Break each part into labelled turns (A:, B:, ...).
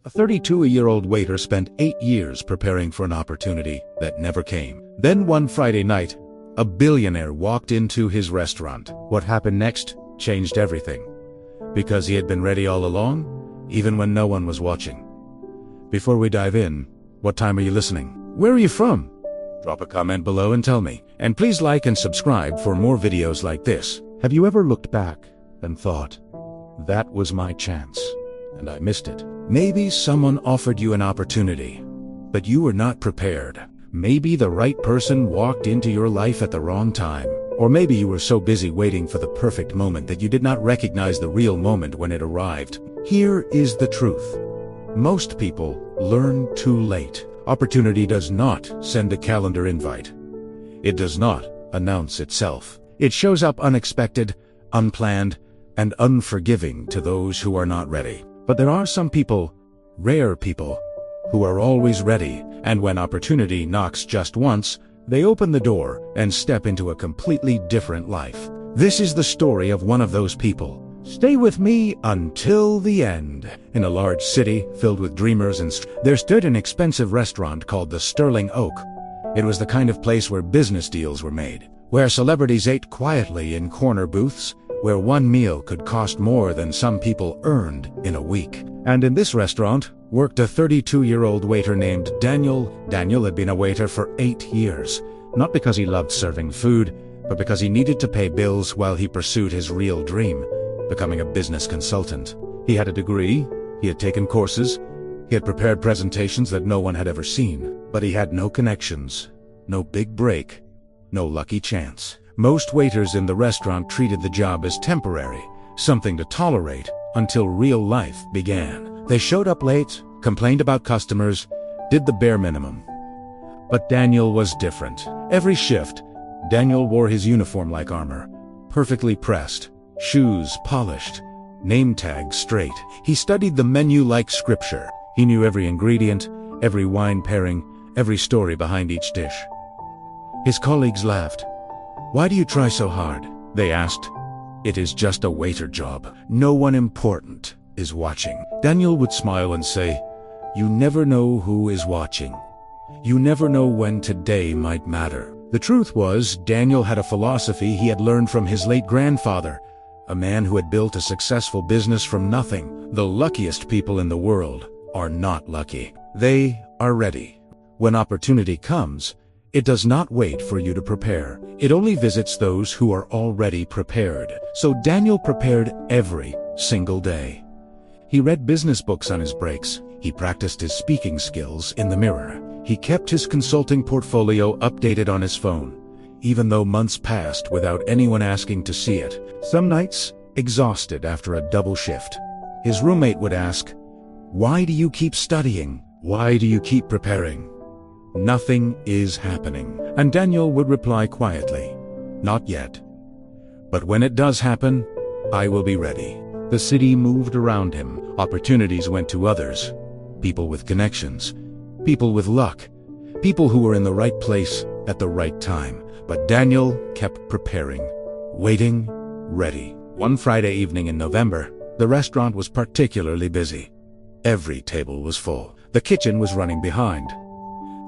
A: A 32-year-old waiter spent 8 years preparing for an opportunity that never came. Then one Friday night, a billionaire walked into his restaurant. What happened next changed everything. Because he had been ready all along, even when no one was watching. Before we dive in, what time are you listening? Where are you from? Drop a comment below and tell me. And please like and subscribe for more videos like this. Have you ever looked back and thought, that was my chance, and I missed it? Maybe someone offered you an opportunity, but you were not prepared. Maybe the right person walked into your life at the wrong time. Or maybe you were so busy waiting for the perfect moment that you did not recognize the real moment when it arrived. Here is the truth. Most people learn too late. Opportunity does not send a calendar invite. It does not announce itself. It shows up unexpected, unplanned, and unforgiving to those who are not ready. But there are some people, rare people, who are always ready, and when opportunity knocks just once, they open the door and step into a completely different life. This is the story of one of those people. Stay with me until the end. In a large city filled with dreamers there stood an expensive restaurant called the Sterling Oak. It was the kind of place where business deals were made, where celebrities ate quietly in corner booths, where one meal could cost more than some people earned in a week. And in this restaurant worked a 32-year-old waiter named Daniel. Daniel had been a waiter for 8 years, not because he loved serving food, but because he needed to pay bills while he pursued his real dream, becoming a business consultant. He had a degree, he had taken courses, he had prepared presentations that no one had ever seen, but he had no connections, no big break, no lucky chance. Most waiters in the restaurant treated the job as temporary, something to tolerate until real life began. They showed up late, complained about customers, did the bare minimum. But Daniel was different. Every shift, Daniel wore his uniform like armor, perfectly pressed, shoes polished, name tag straight. He studied the menu like scripture. He knew every ingredient, every wine pairing, every story behind each dish. His colleagues laughed. "Why do you try so hard?" they asked. "It is just a waiter job. No one important is watching." Daniel would smile and say, "You never know who is watching. You never know when today might matter." The truth was, Daniel had a philosophy he had learned from his late grandfather, a man who had built a successful business from nothing. The luckiest people in the world are not lucky. They are ready. When opportunity comes, it does not wait for you to prepare. It only visits those who are already prepared. So Daniel prepared every single day. He read business books on his breaks. He practiced his speaking skills in the mirror. He kept his consulting portfolio updated on his phone, even though months passed without anyone asking to see it. Some nights, exhausted after a double shift, his roommate would ask, "Why do you keep studying? Why do you keep preparing? Nothing is happening." And Daniel would reply quietly, "Not yet. But when it does happen, I will be ready." The city moved around him. Opportunities went to others. People with connections. People with luck. People who were in the right place at the right time. But Daniel kept preparing, waiting, ready. One Friday evening in November, the restaurant was particularly busy. Every table was full. The kitchen was running behind.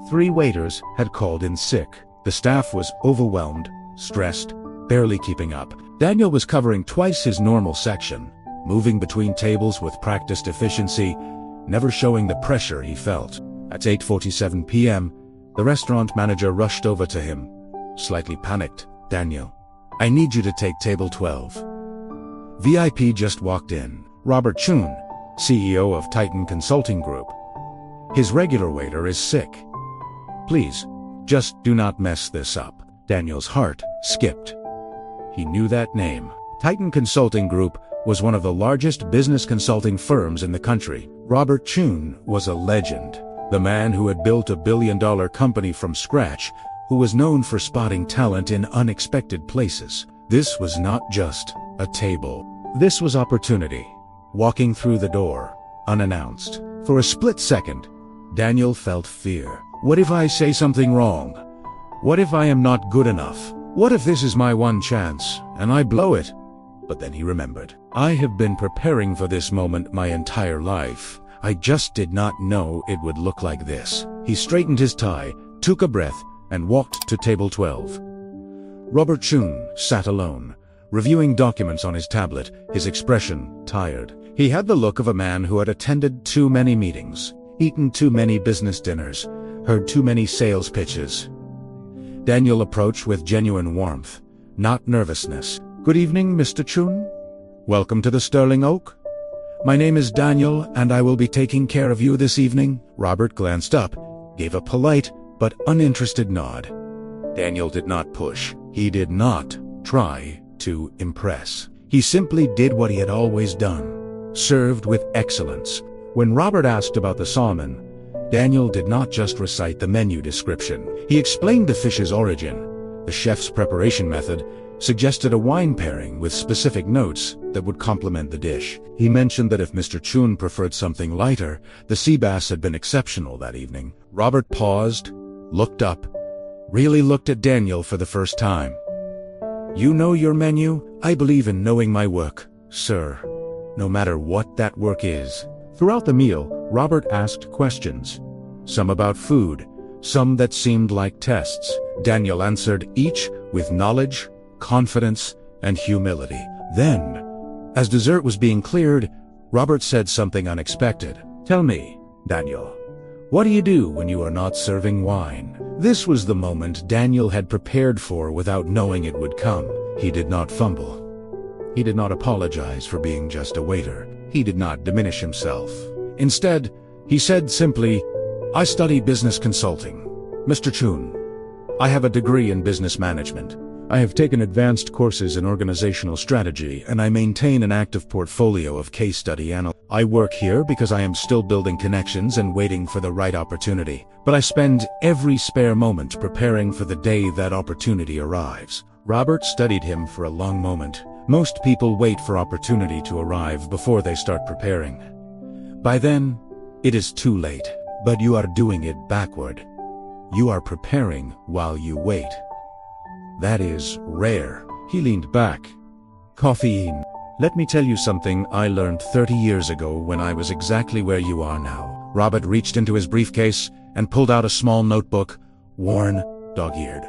A: 3 waiters had called in sick. The staff was overwhelmed, stressed, barely keeping up. Daniel was covering twice his normal section, moving between tables with practiced efficiency, never showing the pressure he felt. At 8:47 p.m., the restaurant manager rushed over to him, slightly panicked. "Daniel, I need you to take table 12. VIP just walked in. Robert Chun, CEO of Titan Consulting Group. His regular waiter is sick. Please, just do not mess this up." Daniel's heart skipped. He knew that name. Titan Consulting Group was one of the largest business consulting firms in the country. Robert Chun was a legend, the man who had built a billion-dollar company from scratch, who was known for spotting talent in unexpected places. This was not just a table. This was opportunity, walking through the door, unannounced. For a split second, Daniel felt fear. What if I say something wrong? What if I am not good enough? What if this is my one chance, and I blow it? But then he remembered. I have been preparing for this moment my entire life. I just did not know it would look like this. He straightened his tie, took a breath, and walked to table 12. Robert Chun sat alone, reviewing documents on his tablet, his expression tired. He had the look of a man who had attended too many meetings, eaten too many business dinners, heard too many sales pitches. Daniel approached with genuine warmth, not nervousness. "Good evening, Mr. Chun. Welcome to the Sterling Oak. My name is Daniel, and I will be taking care of you this evening." Robert glanced up, gave a polite but uninterested nod. Daniel did not push. He did not try to impress. He simply did what he had always done, served with excellence. When Robert asked about the salmon, Daniel did not just recite the menu description. He explained the fish's origin, the chef's preparation method, suggested a wine pairing with specific notes that would complement the dish. He mentioned that if Mr. Chun preferred something lighter, the sea bass had been exceptional that evening. Robert paused, looked up, really looked at Daniel for the first time. "You know your menu? I believe in knowing my work, sir, no matter what that work is." Throughout the meal, Robert asked questions, some about food, some that seemed like tests. Daniel answered each with knowledge, confidence, and humility. Then, as dessert was being cleared, Robert said something unexpected. "Tell me, Daniel, what do you do when you are not serving wine?" This was the moment Daniel had prepared for without knowing it would come. He did not fumble. He did not apologize for being just a waiter. He did not diminish himself. Instead, he said simply, "I study business consulting. Mr. Chun, I have a degree in business management. I have taken advanced courses in organizational strategy, and I maintain an active portfolio of case study analysis. I work here because I am still building connections and waiting for the right opportunity, but I spend every spare moment preparing for the day that opportunity arrives." Robert studied him for a long moment. Most people wait for opportunity to arrive before they start preparing. By then, it is too late, but you are doing it backward. You are preparing while you wait. That is rare. He leaned back. "Caffeine. Let me tell you something I learned 30 years ago when I was exactly where you are now." Robert reached into his briefcase and pulled out a small notebook, worn, dog-eared,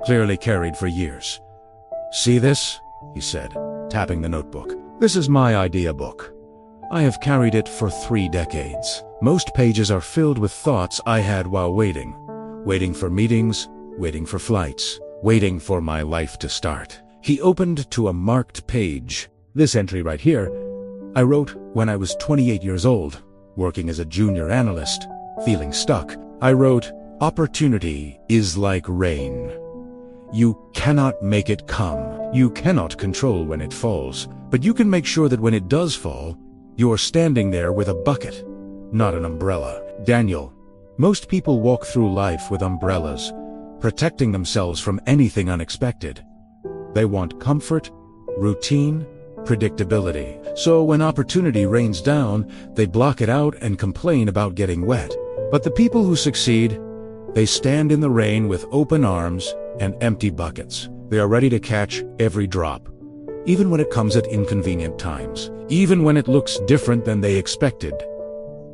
A: clearly carried for years. "See this?" he said, tapping the notebook. "This is my idea book. I have carried it for 3 decades. Most pages are filled with thoughts I had while waiting. Waiting for meetings, waiting for flights, waiting for my life to start." He opened to a marked page. "This entry right here, I wrote when I was 28 years old, working as a junior analyst, feeling stuck. I wrote, 'Opportunity is like rain. You cannot make it come. You cannot control when it falls, but you can make sure that when it does fall, you are standing there with a bucket, not an umbrella.'" Daniel, most people walk through life with umbrellas, protecting themselves from anything unexpected. They want comfort, routine, predictability. So when opportunity rains down, they block it out and complain about getting wet. But the people who succeed, they stand in the rain with open arms and empty buckets. They are ready to catch every drop, even when it comes at inconvenient times, even when it looks different than they expected.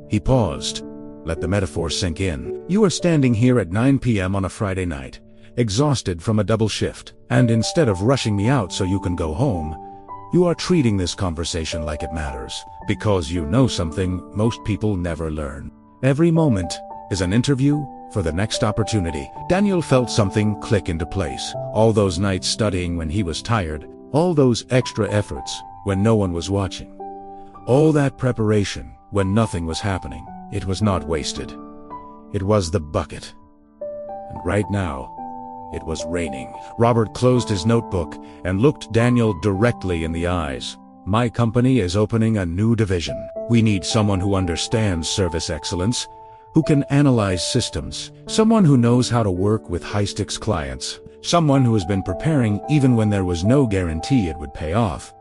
A: He paused. Let the metaphor sink in. You are standing here at 9 p.m. on a Friday night, exhausted from a double shift, and instead of rushing me out so you can go home, you are treating this conversation like it matters, because you know something most people never learn. Every moment is an interview for the next opportunity. Daniel felt something click into place. All those nights studying when he was tired, all those extra efforts when no one was watching, all that preparation when nothing was happening. It was not wasted. It was the bucket. And right now, it was raining. Robert closed his notebook and looked Daniel directly in the eyes. "My company is opening a new division. We need someone who understands service excellence, who can analyze systems, someone who knows how to work with high-stakes clients, someone who has been preparing even when there was no guarantee it would pay off."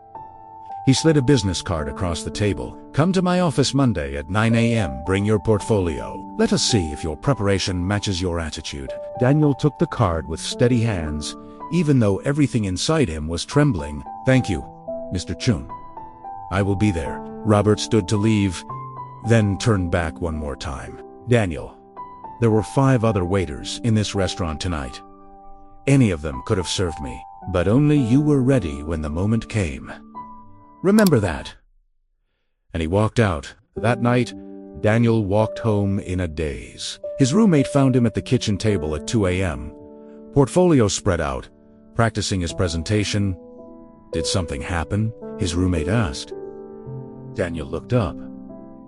A: He slid a business card across the table. "Come to my office Monday at 9 a.m. Bring your portfolio. Let us see if your preparation matches your attitude." Daniel took the card with steady hands, even though everything inside him was trembling. "Thank you, Mr. Chun. I will be there." Robert stood to leave, then turned back one more time. Daniel, there were 5 other waiters in this restaurant tonight. Any of them could have served me, but only you were ready when the moment came. Remember that." And he walked out. That night, Daniel walked home in a daze. His roommate found him at the kitchen table at 2 a.m., portfolio spread out, practicing his presentation. "Did something happen?" his roommate asked. Daniel looked up,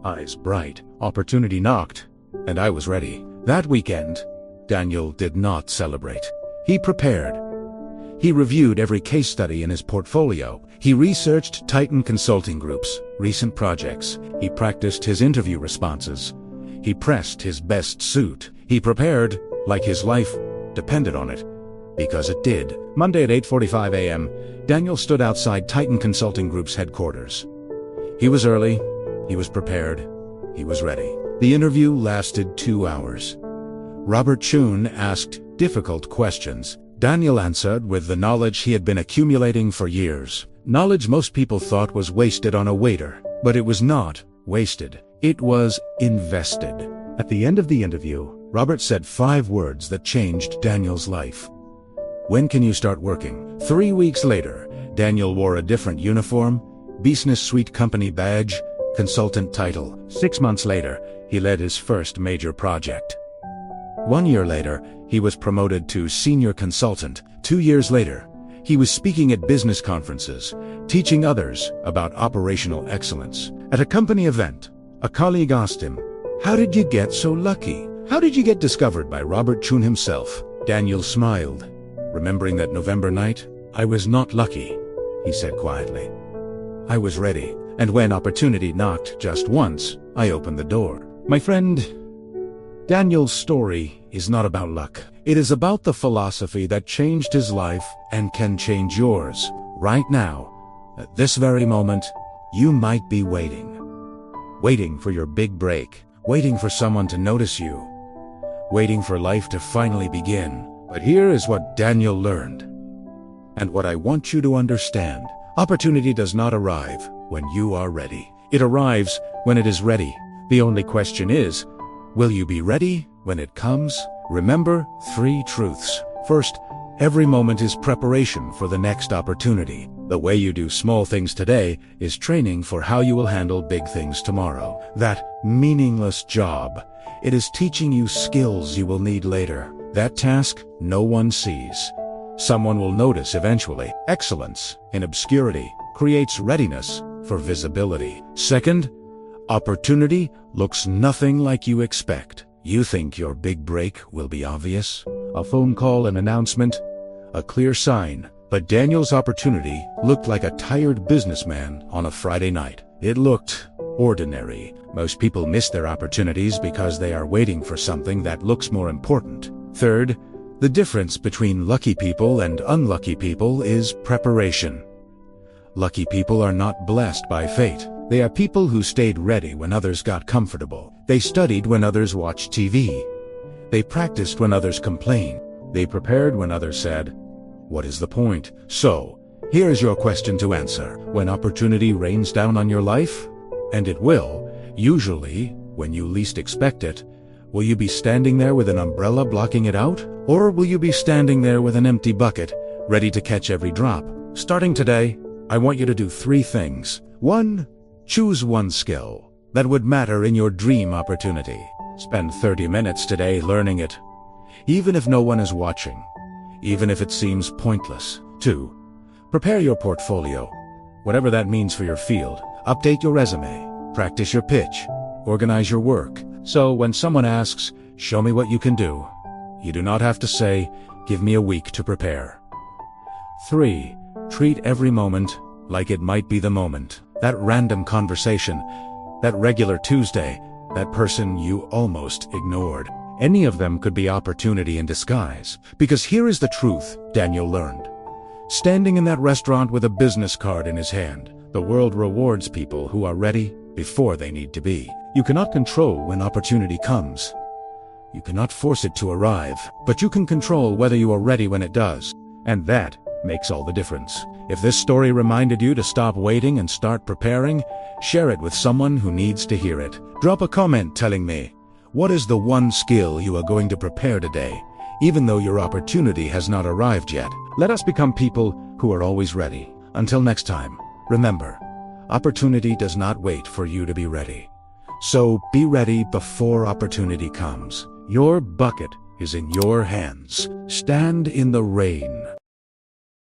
A: eyes bright. "Opportunity knocked, and I was ready." That weekend, Daniel did not celebrate. He prepared. He reviewed every case study in his portfolio. He researched Titan Consulting Group's recent projects. He practiced his interview responses. He pressed his best suit. He prepared like his life depended on it, because it did. Monday at 8:45 a.m., Daniel stood outside Titan Consulting Group's headquarters. He was early, he was prepared, he was ready. The interview lasted 2 hours. Robert Chun asked difficult questions. Daniel answered with the knowledge he had been accumulating for years. Knowledge most people thought was wasted on a waiter, but it was not wasted. It was invested. At the end of the interview, Robert said 5 words that changed Daniel's life. "When can you start working?" 3 weeks later, Daniel wore a different uniform, business suite company badge, consultant title. 6 months later, he led his first major project. 1 year later, he was promoted to senior consultant. 2 years later, he was speaking at business conferences, teaching others about operational excellence. At a company event, a colleague asked him, "How did you get so lucky? How did you get discovered by Robert Chun himself?" Daniel smiled, remembering that November night. "I was not lucky," he said quietly. "I was ready, and when opportunity knocked just once, I opened the door." My friend, Daniel's story is not about luck. It is about the philosophy that changed his life and can change yours. Right now, at this very moment, you might be waiting. Waiting for your big break. Waiting for someone to notice you. Waiting for life to finally begin. But here is what Daniel learned, and what I want you to understand. Opportunity does not arrive when you are ready. It arrives when it is ready. The only question is, will you be ready when it comes? Remember 3 truths. First, every moment is preparation for the next opportunity. The way you do small things today is training for how you will handle big things tomorrow. That meaningless job, it is teaching you skills you will need later. That task no one sees. Someone will notice eventually. Excellence in obscurity creates readiness for visibility. Second, opportunity looks nothing like you expect. You think your big break will be obvious? A phone call, an announcement, a clear sign. But Daniel's opportunity looked like a tired businessman on a Friday night. It looked ordinary. Most people miss their opportunities because they are waiting for something that looks more important. Third, the difference between lucky people and unlucky people is preparation. Lucky people are not blessed by fate. They are people who stayed ready when others got comfortable. They studied when others watched TV. They practiced when others complained. They prepared when others said, "What is the point?" So, here is your question to answer. When opportunity rains down on your life, and it will, usually when you least expect it, will you be standing there with an umbrella blocking it out? Or will you be standing there with an empty bucket, ready to catch every drop? Starting today, I want you to do 3 things. 1. Choose one skill that would matter in your dream opportunity. Spend 30 minutes today learning it, even if no one is watching, even if it seems pointless. 2. Prepare your portfolio, whatever that means for your field. Update your resume, practice your pitch, organize your work. So when someone asks, "Show me what you can do," you do not have to say, "Give me a week to prepare." 3. Treat every moment like it might be the moment. That random conversation, that regular Tuesday, that person you almost ignored. Any of them could be opportunity in disguise. Because here is the truth Daniel learned. Standing in that restaurant with a business card in his hand, the world rewards people who are ready before they need to be. You cannot control when opportunity comes. You cannot force it to arrive, but you can control whether you are ready when it does. And that makes all the difference. If this story reminded you to stop waiting and start preparing, share it with someone who needs to hear it. Drop a comment telling me, what is the one skill you are going to prepare today, even though your opportunity has not arrived yet? Let us become people who are always ready. Until next time, remember, opportunity does not wait for you to be ready. So be ready before opportunity comes. Your bucket is in your hands. Stand in the rain.